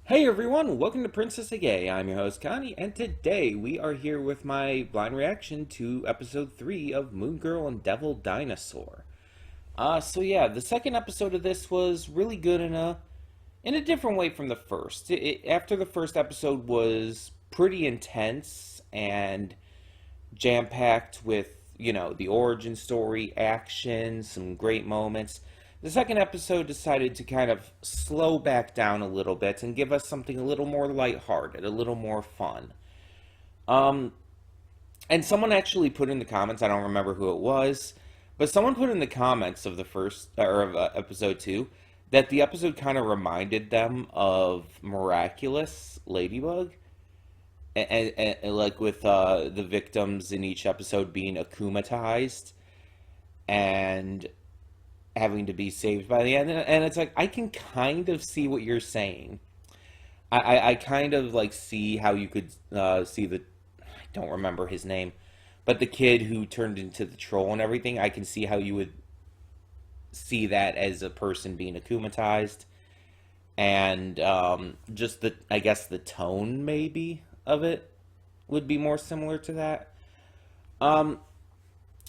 Hey everyone, welcome to Princess a Gay. I'm your host Connie, and today we are here with my blind reaction to episode 3 of Moon Girl and Devil Dinosaur. The second episode of this was really good in a different way from the first. After the first episode was pretty intense and jam-packed with, the origin story, action, some great moments. The second episode decided to kind of slow back down a little bit and give us something a little more lighthearted, a little more fun. Um, and someone actually put in the comments, I don't remember who it was, but someone put in the comments of the first or of episode 2 that the episode kind of reminded them of Miraculous Ladybug, and like with the victims in each episode being akumatized and having to be saved by the end. And it's like, I can kind of see what you're saying. I kind of like see how you could see I don't remember his name, but the kid who turned into the troll and everything. I can see how you would see that as a person being akumatized, and just I guess the tone maybe of it would be more similar to that. Um,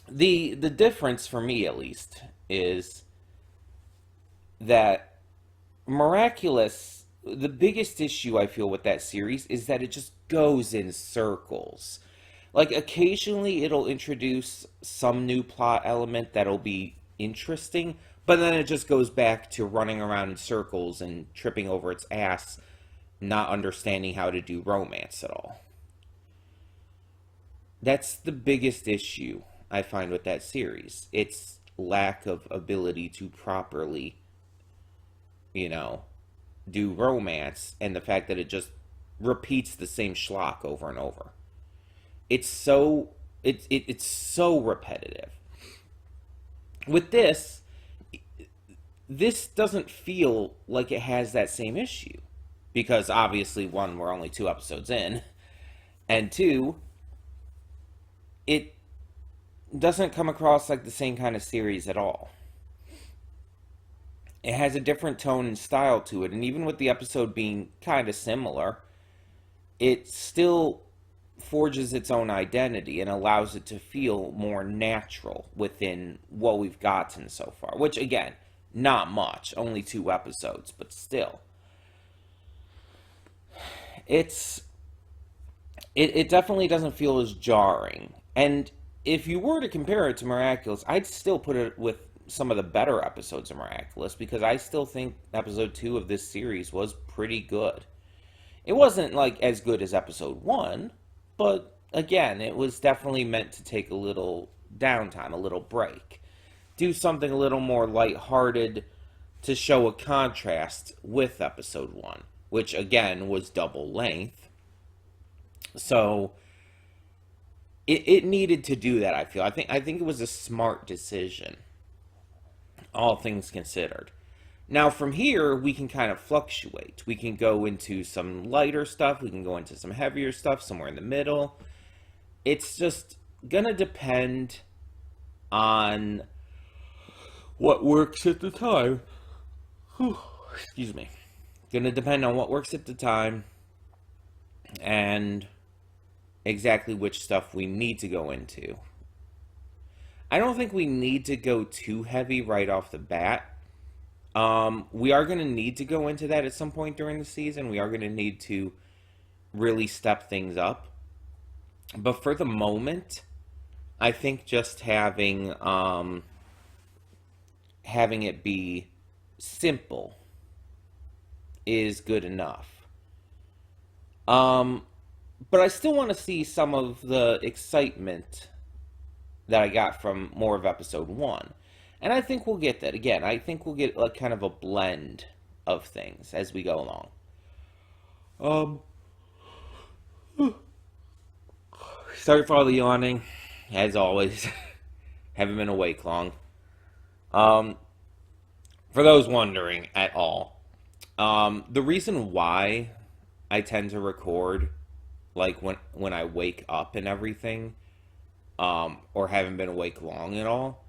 the difference for me at least is that Miraculous, the biggest issue I feel with that series is that it just goes in circles. Like occasionally it'll introduce some new plot element that'll be interesting, but then it just goes back to running around in circles and tripping over its ass, not understanding how to do romance at all. That's the biggest issue I find with that series. Its lack of ability to properly, you know, do romance, and the fact that it just repeats the same schlock over and over. It's so repetitive. With this doesn't feel like it has that same issue because obviously one, we're only 2 episodes in, and two, it doesn't come across like the same kind of series at all. It has a different tone and style to it, and even with the episode being kind of similar, it still forges its own identity and allows it to feel more natural within what we've gotten so far. Which, again, not much, only 2 episodes, but still. It's it definitely doesn't feel as jarring. And if you were to compare it to Miraculous, I'd still put it with some of the better episodes of Miraculous because I still think episode 2 of this series was pretty good. It wasn't like as good as episode 1, but again, it was definitely meant to take a little downtime, a little break. Do something a little more lighthearted to show a contrast with episode 1, which again was double length. So it needed to do that, I feel. I think it was a smart decision, all things considered. Now, from here, we can kind of fluctuate. We can go into some lighter stuff. We can go into some heavier stuff, somewhere in the middle. It's just going to depend on what works at the time. Whew, excuse me. Going to depend on what works at the time and exactly which stuff we need to go into. I don't think we need to go too heavy right off the bat. We are going to need to go into that at some point during the season. We are going to need to really step things up. But for the moment, I think just having it be simple is good enough. But I still want to see some of the excitement that I got from more of episode 1. And I think we'll get that. Again, I think we'll get like kind of a blend of things as we go along. Sorry for all the yawning, as always. Haven't been awake long. Um, for those wondering at all, the reason why I tend to record like when I wake up and everything, or haven't been awake long at all,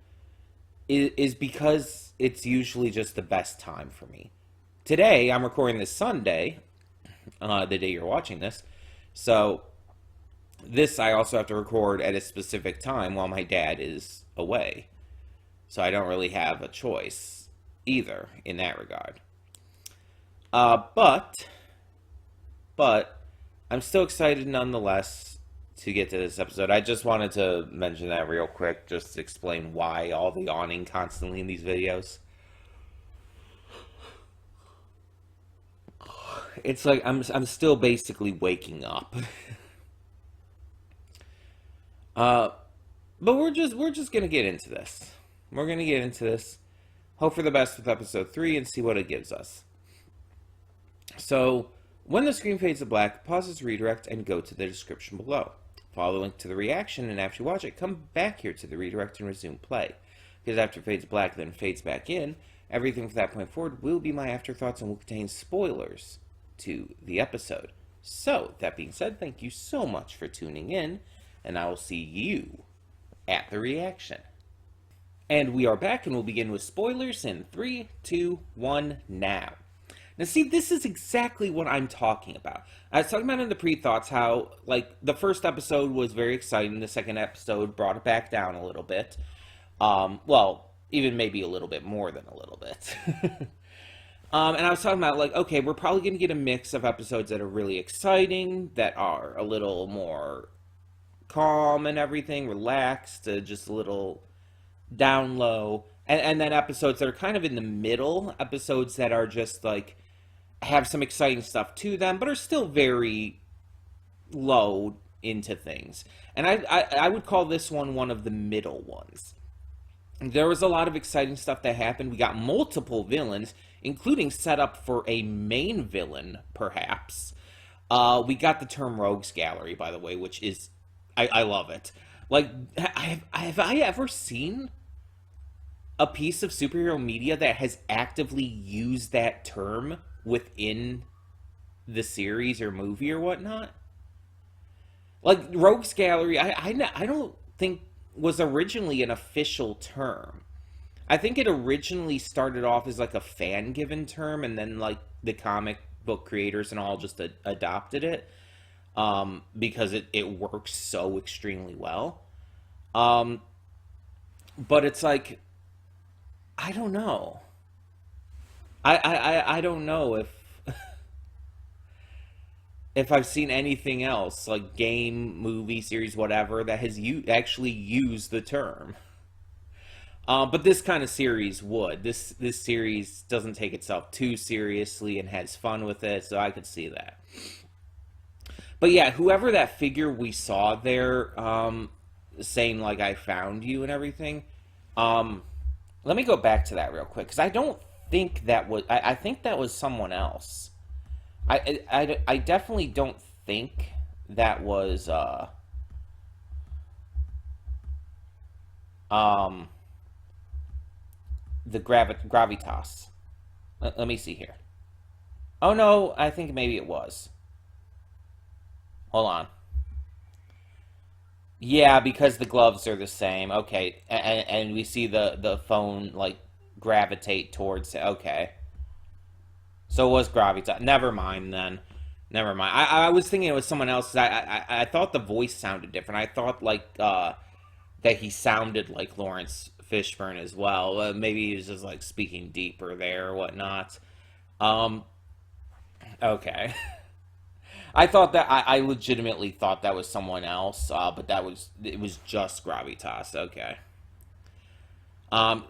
is because it's usually just the best time for me. Today, I'm recording this Sunday, the day you're watching this. So this I also have to record at a specific time while my dad is away. So I don't really have a choice either in that regard. But I'm still excited nonetheless to get to this episode. I just wanted to mention that real quick, just to explain why all the yawning constantly in these videos. It's like I'm still basically waking up. But we're just gonna get into this. We're gonna get into this. Hope for the best with episode 3 and see what it gives us. So, when the screen fades to black, pause this redirect and go to the description below. Follow the link to the reaction, and after you watch it, come back here to the redirect and resume play. Because after it fades black, then fades back in, everything from that point forward will be my afterthoughts and will contain spoilers to the episode. So, that being said, thank you so much for tuning in, and I will see you at the reaction. And we are back, and we'll begin with spoilers in 3, 2, 1, now. Now, see, this is exactly what I'm talking about. I was talking about in the pre-thoughts how, like, the first episode was very exciting. The second episode brought it back down a little bit. Well, even maybe a little bit more than a little bit. And I was talking about, like, okay, we're probably going to get a mix of episodes that are really exciting, that are a little more calm and everything, relaxed, just a little down low. And then episodes that are kind of in the middle, episodes that are just, like, have some exciting stuff to them, but are still very low into things. And I would call this one of the middle ones. There was a lot of exciting stuff that happened. We got multiple villains, including set up for a main villain, perhaps. We got the term Rogues Gallery, by the way, which is... I love it. Like, have I ever seen a piece of superhero media that has actively used that term within the series or movie or whatnot? Like, Rogues Gallery, I don't think was originally an official term. I think it originally started off as like a fan-given term, and then like the comic book creators and all just adopted it because it works so extremely well. But it's like, I don't know. I don't know if I've seen anything else, like game, movie, series, whatever, that has actually used the term. But this kind of series would. This series doesn't take itself too seriously and has fun with it, so I could see that. But yeah, whoever that figure we saw there, saying like I found you and everything, let me go back to that real quick, because I don't think that was... I think that was someone else. I definitely don't think that was the gravitas. Let me see here. Oh no, I think maybe it was. Hold on. Yeah, because the gloves are the same. Okay, and we see the phone like gravitate towards it. Okay. So it was gravitas. Never mind then. Never mind. I was thinking it was someone else. I thought the voice sounded different. I thought like that he sounded like Lawrence Fishburne as well. Maybe he was just like speaking deeper there or whatnot. Okay. I thought that I legitimately thought that was someone else, but it was just gravitas. Okay.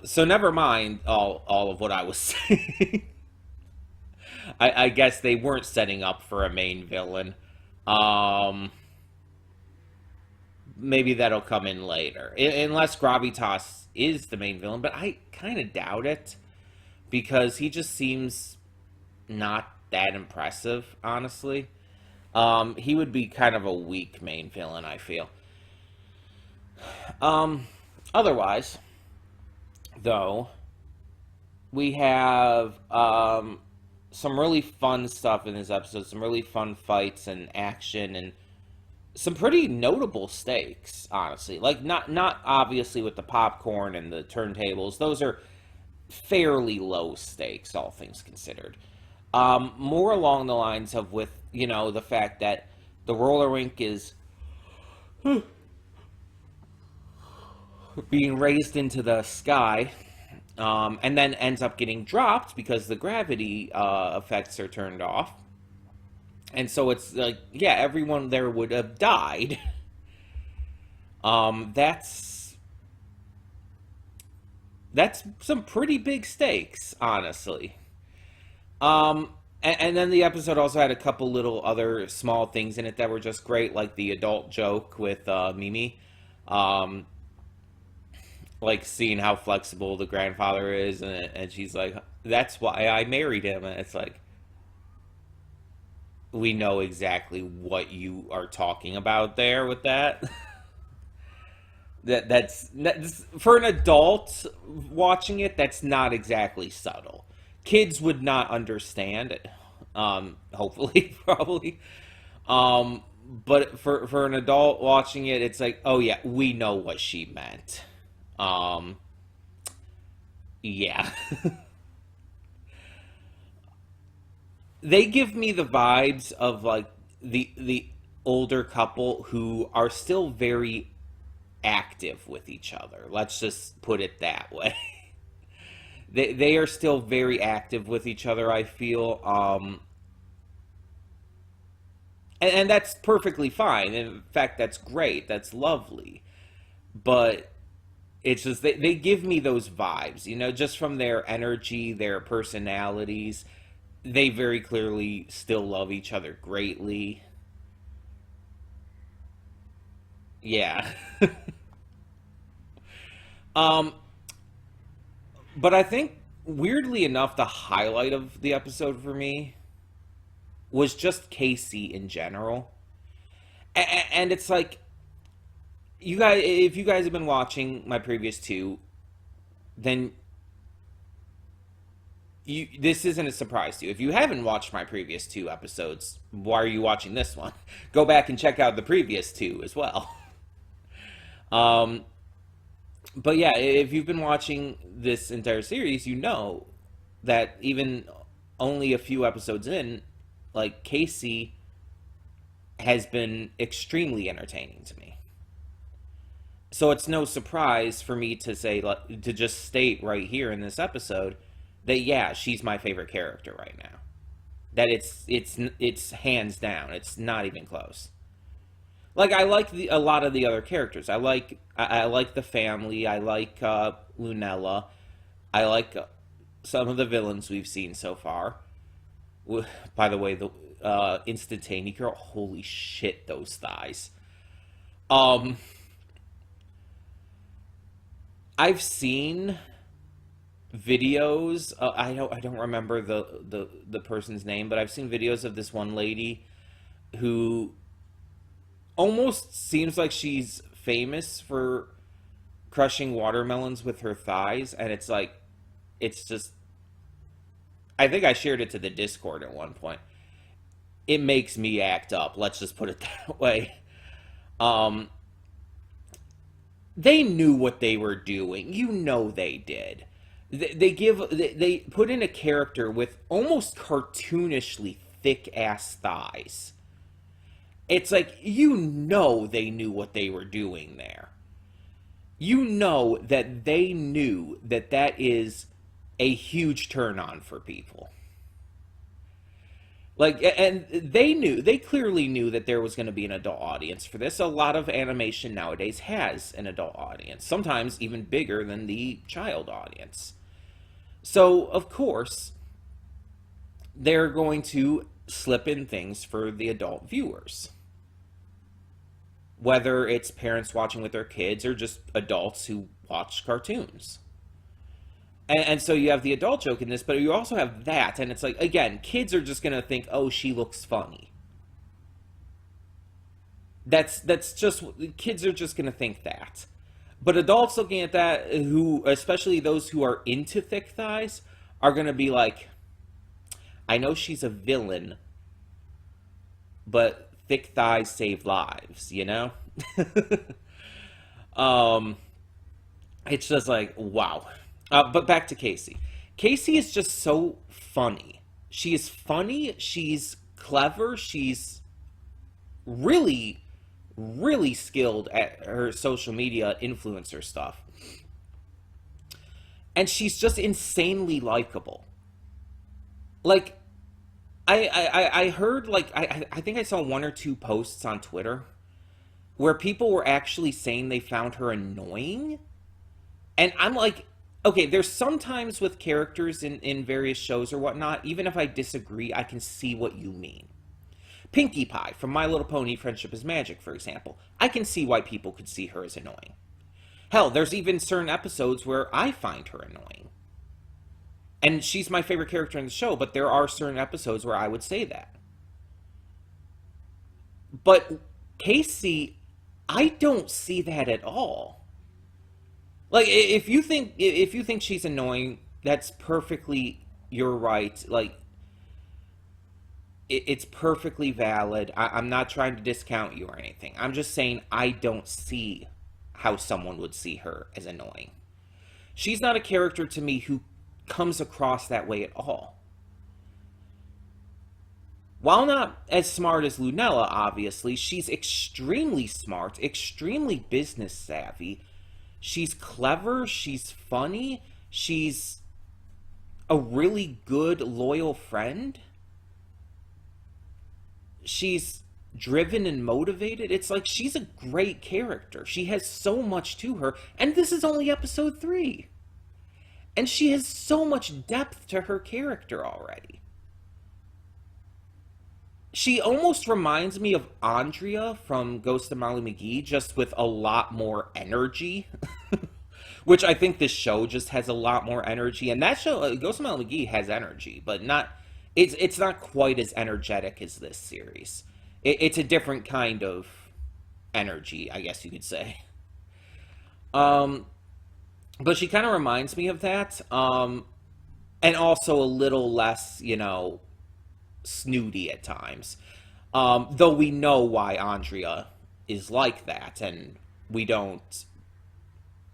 So never mind all of what I was saying. I guess they weren't setting up for a main villain. Maybe that'll come in later. Unless Gravitas is the main villain, but I kind of doubt it. Because he just seems not that impressive, honestly. He would be kind of a weak main villain, I feel. Otherwise, though, we have some really fun stuff in this episode, some really fun fights and action, and some pretty notable stakes, honestly. Like, not obviously with the popcorn and the turntables. Those are fairly low stakes, all things considered. More along the lines of with the fact that the roller rink is being raised into the sky, and then ends up getting dropped because the gravity effects are turned off. And so it's like, yeah, everyone there would have died. That's some pretty big stakes, honestly. And then the episode also had a couple little other small things in it that were just great, like the adult joke with Mimi. Um, like seeing how flexible the grandfather is, and she's like, "That's why I married him." And it's like, we know exactly what you are talking about there with that. That's for an adult watching it. That's not exactly subtle. Kids would not understand it. Hopefully, probably. But for an adult watching it, it's like, oh yeah, we know what she meant. Um, yeah. They give me the vibes of like the older couple who are still very active with each other. Let's just put it that way. They are still very active with each other, I feel. And that's perfectly fine. In fact, that's great. That's lovely. But it's just they give me those vibes, just from their energy, their personalities. They very clearly still love each other greatly. Yeah. um, but I think weirdly enough, the highlight of the episode for me was just Casey in general. And it's like, you guys, if you guys have been watching my previous two, then this isn't a surprise to you. If you haven't watched my previous two episodes, why are you watching this one? Go back and check out the previous two as well. Um, but yeah, if you've been watching this entire series, you know that even only a few episodes in, like Casey has been extremely entertaining to me. So it's no surprise for me to say, like, to just state right here in this episode that yeah, she's my favorite character right now. That it's hands down. It's not even close. Like I like a lot of the other characters. I like the family. I like Lunella. I like some of the villains we've seen so far. By the way, the Instantane girl. Holy shit, those thighs. Um, I've seen videos. I don't remember the person's name, but I've seen videos of this one lady who almost seems like she's famous for crushing watermelons with her thighs, and it's like, it's just, I think I shared it to the Discord at one point. It makes me act up. Let's just put it that way. Um, they knew what they were doing. They did. They put in a character with almost cartoonishly thick ass thighs. It's like, they knew what they were doing there. That they knew that that is a huge turn on for people. Like, and they clearly knew that there was going to be an adult audience for this. A lot of animation nowadays has an adult audience, sometimes even bigger than the child audience. So, of course, they're going to slip in things for the adult viewers. Whether it's parents watching with their kids or just adults who watch cartoons. And so you have the adult joke in this, but you also have that, and it's like, again, kids are just gonna think, oh, she looks funny. That's just, kids are just gonna think that. But adults looking at that, who, especially those who are into thick thighs, are gonna be like, I know she's a villain, but thick thighs save lives. um, it's just like, wow. But back to Casey. Casey is just so funny. She is funny. She's clever. She's really, really skilled at her social media influencer stuff. And she's just insanely likable. Like, I heard, like, I think I saw one or two posts on Twitter where people were actually saying they found her annoying. And I'm like, okay, there's sometimes with characters in various shows or whatnot, even if I disagree, I can see what you mean. Pinkie Pie from My Little Pony Friendship is Magic, for example. I can see why people could see her as annoying. Hell, there's even certain episodes where I find her annoying. And she's my favorite character in the show, but there are certain episodes where I would say that. But Casey, I don't see that at all. Like, if you think she's annoying, that's perfectly, you're right. Like, it's perfectly valid. I'm not trying to discount you or anything. I'm just saying I don't see how someone would see her as annoying. She's not a character to me who comes across that way at all. While not as smart as Lunella, obviously, she's extremely smart, extremely business savvy. She's clever, she's funny, she's a really good, loyal friend. She's driven and motivated. It's like she's a great character. She has so much to her, and this is only episode 3. And she has so much depth to her character already. She almost reminds me of Andrea from Ghost of Molly McGee, just with a lot more energy. Which I think this show just has a lot more energy. And that show, Ghost of Molly McGee, has energy, but not... It's not quite as energetic as this series. It's a different kind of energy, I guess you could say. But she kind of reminds me of that. And also a little less, snooty at times. Though we know why Andrea is like that, and we don't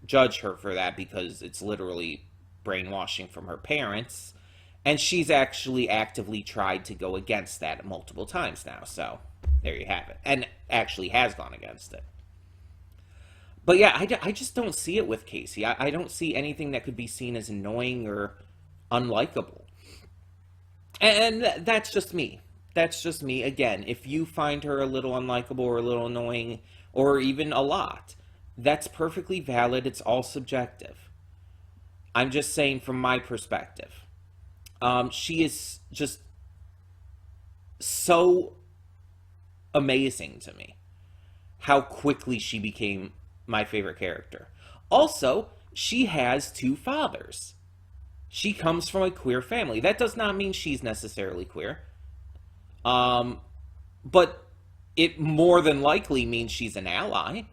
judge her for that because it's literally brainwashing from her parents. And she's actually actively tried to go against that multiple times now. So, there you have it. And actually has gone against it. But yeah, I just don't see it with Casey. I don't see anything that could be seen as annoying or unlikable. And that's just me. That's just me. Again, if you find her a little unlikable or a little annoying, or even a lot, that's perfectly valid. It's all subjective. I'm just saying from my perspective. She is just so amazing to me. How quickly she became my favorite character. Also, she has 2 fathers. She comes from a queer family. That does not mean she's necessarily queer. But it more than likely means she's an ally.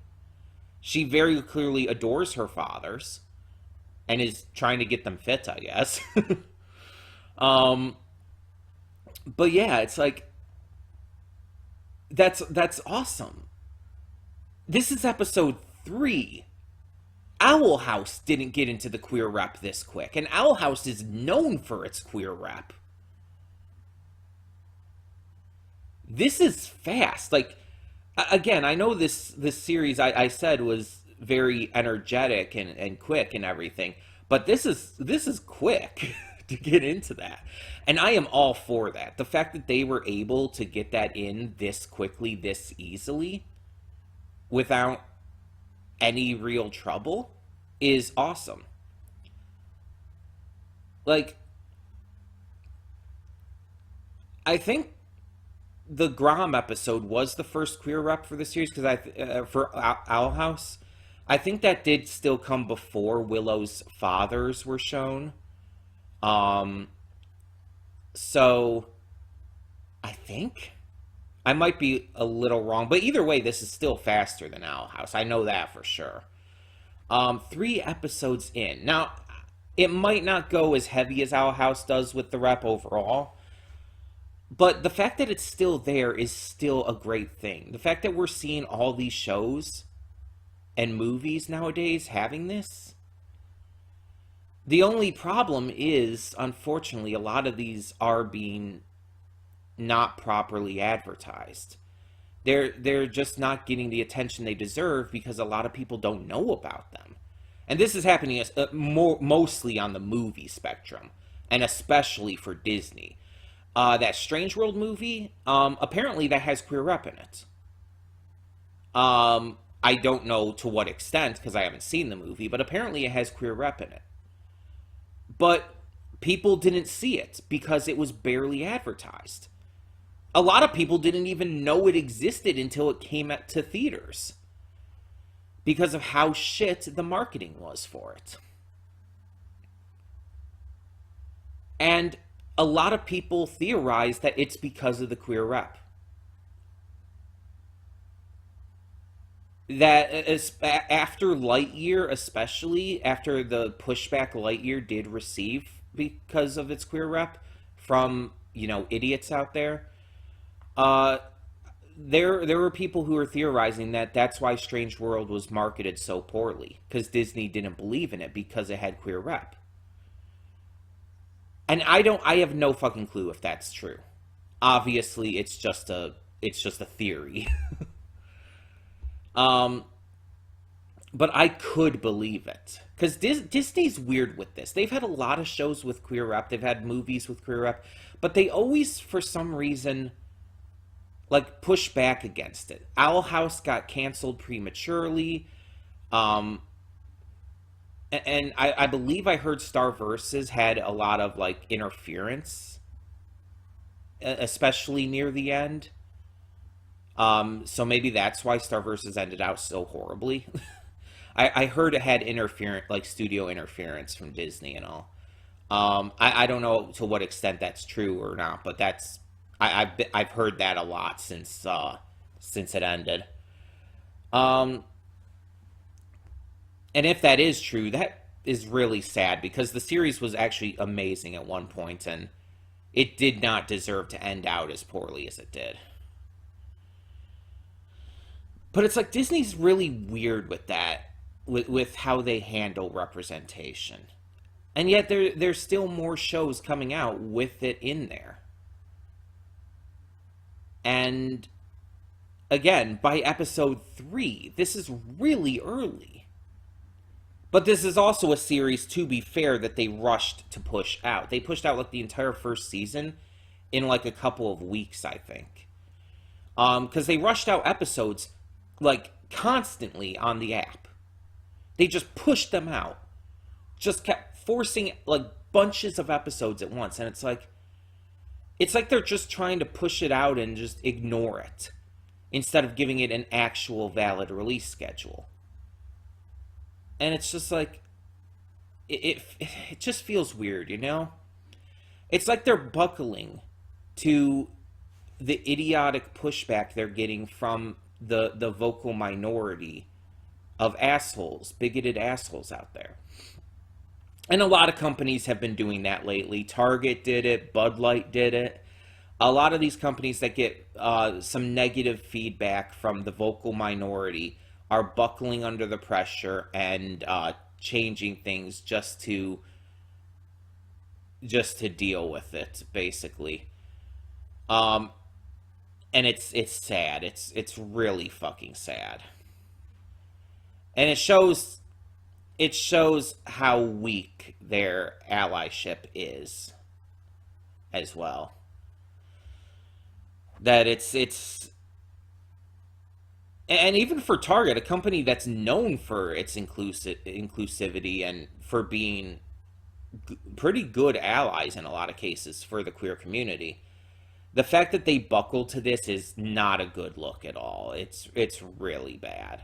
She very clearly adores her fathers and is trying to get them fit, I guess. But yeah, it's like, that's awesome. This is episode 3. Owl House didn't get into the queer rep this quick, and Owl House is known for its queer rep. This is fast. Like, again, I know this series I said was very energetic and quick and everything, but this is quick to get into that. And I am all for that. The fact that they were able to get that in this quickly, this easily, without any real trouble, is awesome. Like, I think the Grom episode was the first queer rep for the series, because for Owl House, I think that did still come before Willow's fathers were shown. So I think I might be a little wrong, but either way, this is still faster than Owl House. I know that for sure. 3 episodes in. Now, it might not go as heavy as Owl House does with the rep overall, but the fact that it's still there is still a great thing. The fact that we're seeing all these shows and movies nowadays having this. The only problem is, unfortunately, a lot of these are being not properly advertised. They're just not getting the attention they deserve because a lot of people don't know about them. And this is happening mostly on the movie spectrum, and especially for Disney. That Strange World movie, apparently that has queer rep in it. I don't know to what extent because I haven't seen the movie, but apparently it has queer rep in it. But people didn't see it because it was barely advertised. A lot of people didn't even know it existed until it came to theaters because of how shit the marketing was for it. And a lot of people theorize that it's because of the queer rep. That after Lightyear, especially after the pushback Lightyear did receive because of its queer rep from, idiots out there, uh, there were people who were theorizing that that's why Strange World was marketed so poorly because Disney didn't believe in it because it had queer rep. And I have no fucking clue if that's true. Obviously, it's just a theory. um, but I could believe it because Disney's weird with this. They've had a lot of shows with queer rep. They've had movies with queer rep, but they always, for some reason, like push back against it. Owl House got canceled prematurely. Um, and I believe I heard Star Versus had a lot of like interference, especially near the end. So maybe that's why Star Versus ended out so horribly. I heard it had interference, like studio interference from Disney and all. I don't know to what extent that's true or not, but I've heard that a lot since it ended. Um, and if that is true, that is really sad because the series was actually amazing at one point, and it did not deserve to end out as poorly as it did. But it's like Disney's really weird with that, with how they handle representation, and yet there's still more shows coming out with it in there. And again, by episode 3, this is really early. But this is also a series, to be fair, that they rushed to push out. They pushed out like the entire first season in like a couple of weeks, I think. Because they rushed out episodes like constantly on the app. They just pushed them out. Just kept forcing like bunches of episodes at once. And it's like they're just trying to push it out and just ignore it instead of giving it an actual valid release schedule. And it's just like it just feels weird, you know? It's like they're buckling to the idiotic pushback they're getting from the vocal minority of assholes, bigoted assholes out there. And a lot of companies have been doing that lately. Target did it, Bud Light did it. A lot of these companies that get some negative feedback from the vocal minority are buckling under the pressure and changing things just to deal with it, basically. Um, and it's sad. It's really fucking sad, and it shows how weak their allyship is as well. That it's and even for Target, a company that's known for its inclusivity and for being pretty good allies in a lot of cases for the queer community, the fact that they buckle to this is not a good look at all. It's really bad.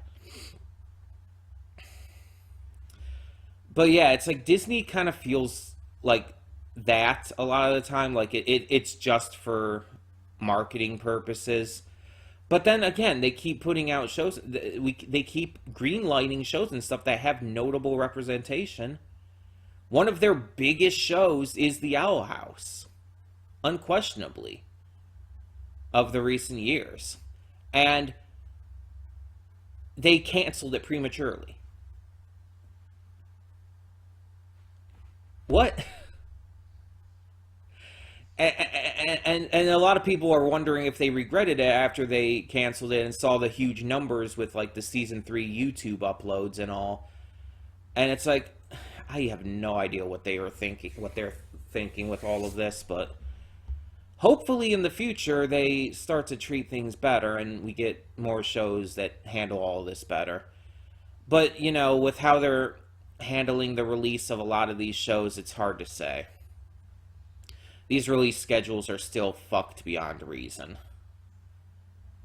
But yeah, it's like Disney kind of feels like that a lot of the time. Like it's just for marketing purposes. But then again, they keep putting out shows. They keep greenlighting shows and stuff that have notable representation. One of their biggest shows is The Owl House, unquestionably, of the recent years. And they canceled it prematurely. What? And a lot of people are wondering if they regretted it after they canceled it and saw the huge numbers with like the season 3 YouTube uploads and all. And it's like, I have no idea what they were thinking, what they're thinking with all of this, but hopefully in the future they start to treat things better and we get more shows that handle all this better. But, you know, with how they're handling the release of a lot of these shows, it's hard to say. These release schedules are still fucked beyond reason.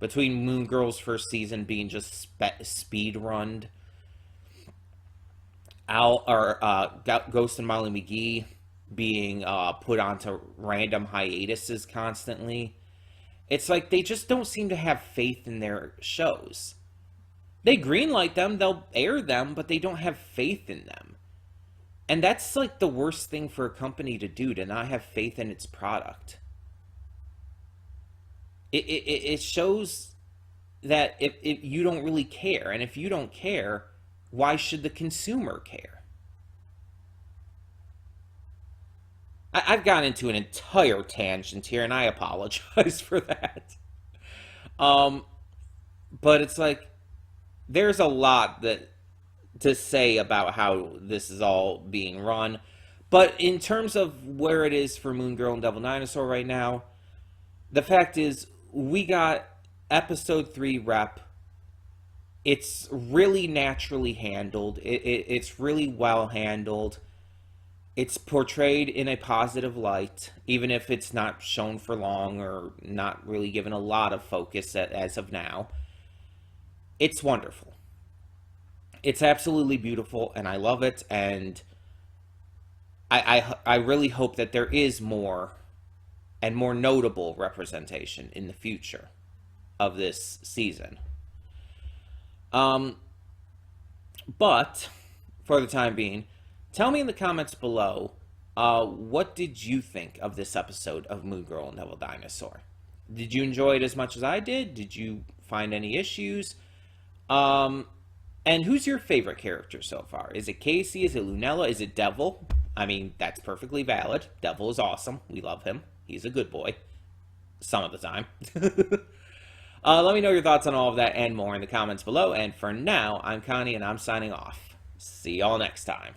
Between Moon Girl's first season being just speed runned, Ghost and Molly McGee being put onto random hiatuses constantly, it's like they just don't seem to have faith in their shows. They greenlight them, they'll air them, but they don't have faith in them. And that's like the worst thing for a company to do, to not have faith in its product. It shows that if you don't really care, and if you don't care, why should the consumer care? I've gone into an entire tangent here, and I apologize for that. But it's like, there's a lot that to say about how this is all being run. But in terms of where it is for Moon Girl and Devil Dinosaur right now, the fact is, we got episode 3 rep. It's really naturally handled. It's really well handled. It's portrayed in a positive light, even if it's not shown for long or not really given a lot of focus as of now. It's wonderful. It's absolutely beautiful, and I love it, and I really hope that there is more and more notable representation in the future of this season. But, for the time being, tell me in the comments below, what did you think of this episode of Moon Girl and Devil Dinosaur? Did you enjoy it as much as I did? Did you find any issues? And who's your favorite character so far? Is it Casey? Is it Lunella? Is it Devil? I mean, that's perfectly valid. Devil is awesome. We love him. He's a good boy. Some of the time. Let me know your thoughts on all of that and more in the comments below. And for now, I'm Connie, and I'm signing off. See y'all next time.